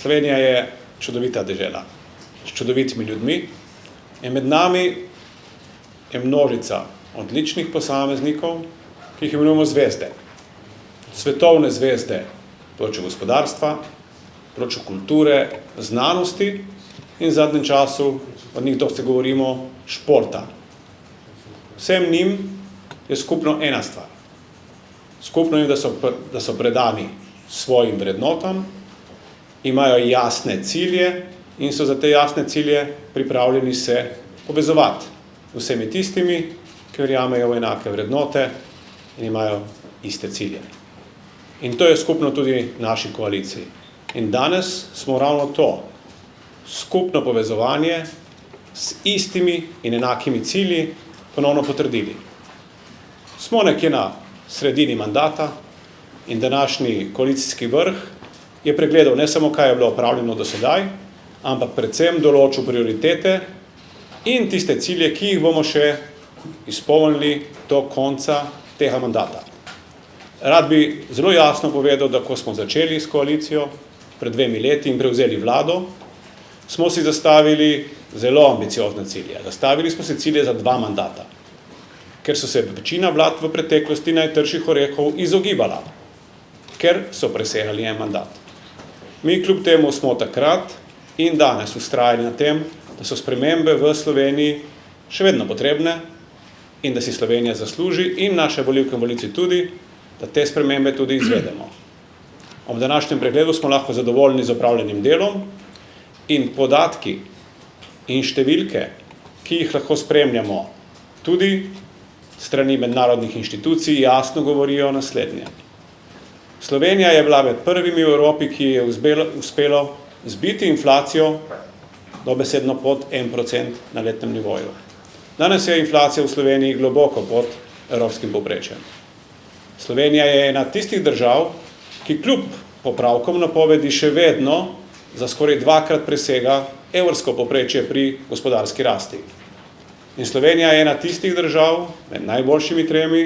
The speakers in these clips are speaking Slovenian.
Slovenija je čudovita dežela, s čudovitimi ljudmi in med nami je množica odličnih posameznikov, ki jih imenujemo zvezde. Svetovne zvezde v področju gospodarstva, v področju kulture, znanosti in v zadnjem času od njih dosti govorimo športa. Vsem njim je skupno ena stvar. Skupno je, da so predani svojim vrednotam, imajo jasne cilje in so za te jasne cilje pripravljeni se povezovati vsemi tistimi, ki verjamejo v enake vrednote in imajo iste cilje. In to je skupno tudi naši koaliciji. In danes smo ravno to, skupno povezovanje s istimi in enakimi cilji ponovno potrdili. Smo nekje na sredini mandata in današnji koalicijski vrh je pregledal ne samo, kaj je bilo opravljeno do sedaj, ampak predvsem določil prioritete in tiste cilje, ki jih bomo še izpolnili do konca tega mandata. Rad bi zelo jasno povedal, da ko smo začeli s koalicijo pred 2 leti in prevzeli vlado, smo si zastavili zelo ambiciozne cilje. Zastavili smo si cilje za 2 mandata, ker so se večina vlad v preteklosti najtrših orehov izogibala, ker so presegali en mandat. Mi kljub temu smo takrat in danes vztrajali na tem, da so spremembe v Sloveniji še vedno potrebne in da si Slovenija zasluži in naše volivke in volivci tudi, da te spremembe tudi izvedemo. Ob današnjem pregledu smo lahko zadovoljni z opravljenim delom in podatki in številke, ki jih lahko spremljamo tudi strani mednarodnih inštitucij, jasno govorijo naslednje. Slovenija je bila med prvimi v Evropi, ki je uspelo zbiti inflacijo dobesedno pod 1% na letnem nivoju. Danes je inflacija v Sloveniji globoko pod evropskim povprečjem. Slovenija je ena tistih držav, ki kljub popravkom napovedi še vedno za skoraj 2-krat presega evrsko povprečje pri gospodarski rasti. In Slovenija je ena tistih držav, med najboljšimi 3,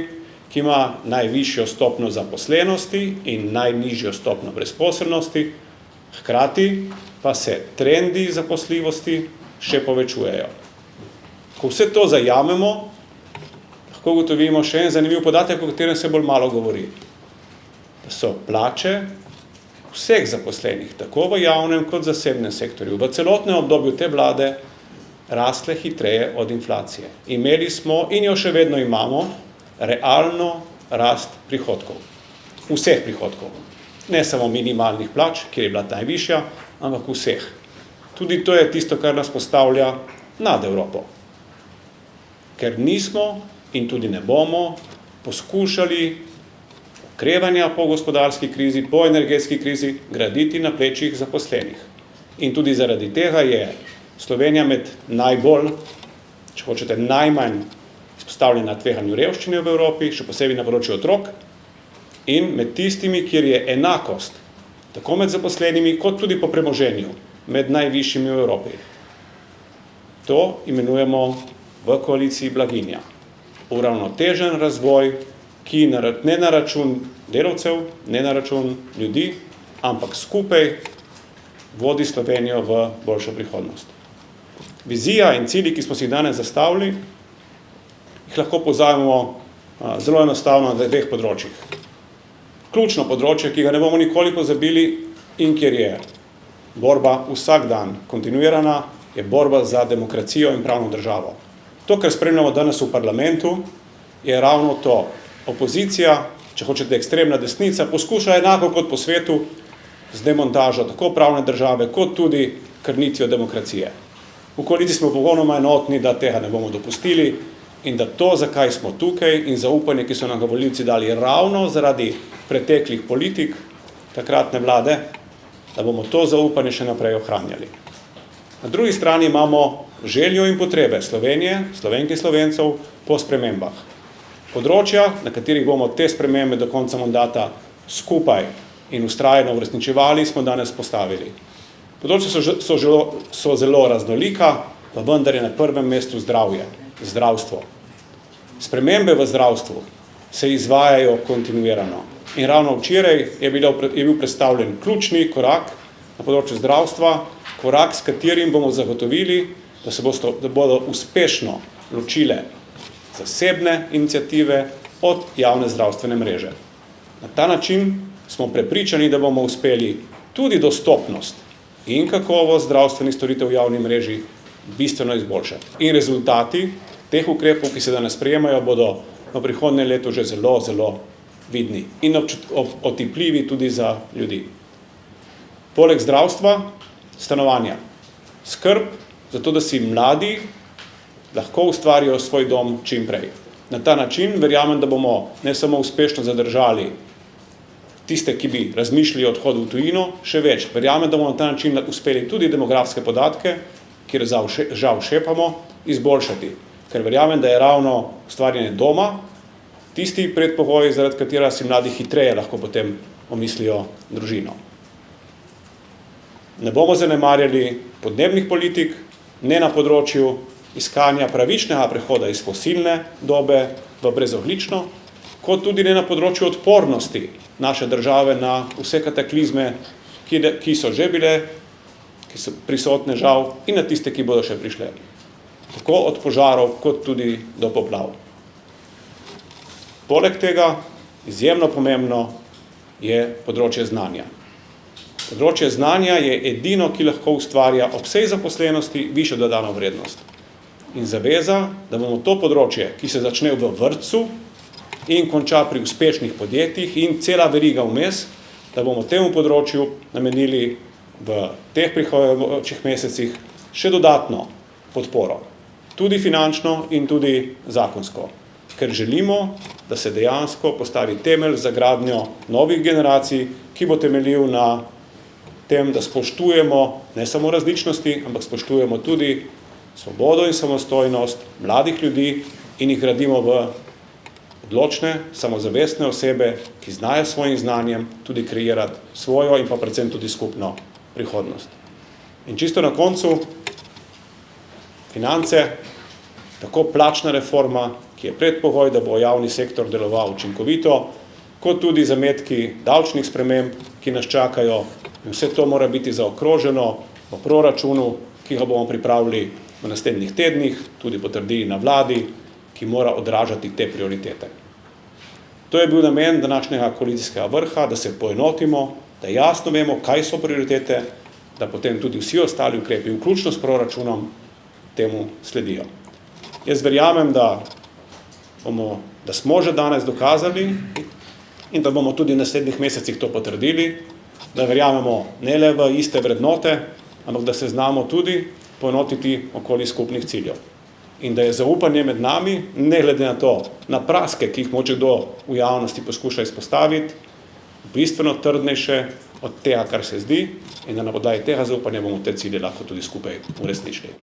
ki ima najvišjo stopnjo zaposlenosti in najnižjo stopnjo brezposelnosti, hkrati pa se trendi zaposljivosti še povečujejo. Ko vse to zajamemo, lahko ugotovimo še en zanimiv podatek, o katerem se bolj malo govori. Da so plače vseh zaposlenih, tako v javnem kot zasebnem sektorju, v celotnem obdobju te vlade rastle hitreje od inflacije. Imeli smo in jo še vedno imamo realno rast prihodkov. Vseh prihodkov. Ne samo minimalnih plač, kjer je bila najvišja, ampak vseh. Tudi to je tisto, kar nas postavlja nad Evropo. Ker nismo in tudi ne bomo poskušali okrevanja po gospodarski krizi, po energetski krizi graditi na plečih zaposlenih. In tudi zaradi tega je Slovenija med najbolj, če hočete, najmanj izpostavljena tveganju revščine v Evropi, še posebej na področju otrok, in med tistimi, kjer je enakost, tako med zaposlenimi, kot tudi po premoženju, med najvišjimi v Evropi. To imenujemo v koaliciji blaginja. Uravnotežen razvoj, ki ne na račun delavcev, ne na račun ljudi, ampak skupaj vodi Slovenijo v boljšo prihodnost. Vizija in cilji, ki smo si danes zastavili, jih lahko povzamemo zelo enostavno na 2 področjih. Ključno področje, ki ga ne bomo nikoli pozabili in kjer je borba vsak dan kontinuirana, je borba za demokracijo in pravno državo. To, kar spremljamo danes v parlamentu, je ravno to. Opozicija, če hočete ekstremna desnica, poskuša enako kot po svetu z demontažo tako pravne države, kot tudi krnitvijo demokracije. V koaliciji smo popolnoma enotni, da tega ne bomo dopustili in da to, zakaj smo tukaj in zaupanje, ki so nam ga volivci dali ravno zaradi preteklih politik takratne vlade, da bomo to zaupanje še naprej ohranjali. Na drugi strani imamo željo in potrebe Slovenije, Slovenk in Slovencev po spremembah. Področja, na katerih bomo te spremembe do konca mandata skupaj in vztrajno uresničevali, smo danes postavili. Področja so zelo raznolika, pa vendar je na prvem mestu zdravstvo. Spremembe v zdravstvu se izvajajo kontinuirano. In ravno včeraj je bil predstavljen ključni korak na področju zdravstva, korak, s katerim bomo zagotovili, da bodo uspešno ločile zasebne iniciative od javne zdravstvene mreže. Na ta način smo prepričani, da bomo uspeli tudi dostopnost in kakovost zdravstvenih storitev v javni mreži bistveno izboljšati. In rezultati teh ukrepov, ki se danes sprejemajo, bodo v prihodnjem letu že zelo, zelo vidni in otipljivi tudi za ljudi. Poleg zdravstva, stanovanja. Skrb za to, da si mladi lahko ustvarijo svoj dom čim prej. Na ta način verjamem, da bomo ne samo uspešno zadržali tiste, ki bi razmišljali o odhodu v tujino, še več. Verjamem, da bomo na ta način uspeli tudi demografske podatke, kjer žal šepamo, izboljšati. Ker verjamem, da je ravno ustvarjanje doma tisti predpogoj, zaradi katerega si mladi hitreje lahko potem omislijo družino. Ne bomo zanemarjali podnebnih politik, ne na področju iskanja pravičnega prehoda iz fosilne dobe v brezogljično, kot tudi ne na področju odpornosti naše države na vse kataklizme, ki so že bile, ki so prisotne žal, in na tiste, ki bodo še prišle. Tako od požarov, kot tudi do poplav. Poleg tega, izjemno pomembno je področje znanja. Področje znanja je edino, ki lahko ustvarja ob vsej zaposlenosti višjo dodano vrednost. In zaveza, da bomo to področje, ki se začne v vrtcu in konča pri uspešnih podjetjih in cela veriga vmes, da bomo temu področju namenili v teh prihajajočih mesecih še dodatno podporo. Tudi finančno in tudi zakonsko. Ker želimo, da se dejansko postavi temelj za gradnjo novih generacij, ki bo temeljil na tem, da spoštujemo ne samo različnosti, ampak spoštujemo tudi svobodo in samostojnost mladih ljudi in jih gradimo v odločne, samozavestne osebe, ki znajo s svojim znanjem tudi kreirati svojo in pa predvsem tudi skupno prihodnost. In čisto na koncu, finance, tako plačna reforma, ki je predpogoj, da bo javni sektor deloval učinkovito, kot tudi zametki davčnih sprememb, ki nas čakajo. In vse to mora biti zaokroženo v proračunu, ki ga bomo pripravili v naslednjih tednih, tudi potrdili na vladi, ki mora odražati te prioritete. To je bil namen današnjega koalicijskega vrha, da se poenotimo, da jasno vemo, kaj so prioritete, da potem tudi vsi ostali ukrepi, vključno s proračunom, temu sledijo. Jaz verjamem, da smo že danes dokazali in da bomo tudi v naslednjih mesecih to potrdili, da verjamemo ne le v iste vrednote, ampak da se znamo tudi poenotiti okoli skupnih ciljev. In da je zaupanje med nami, ne glede na to, na praske, ki jih moče kdo v javnosti poskuša izpostaviti, bistveno trdnejše od tega, kar se zdi, in da na podlagi tega zaupanja bomo te cilje lahko tudi skupaj uresničili.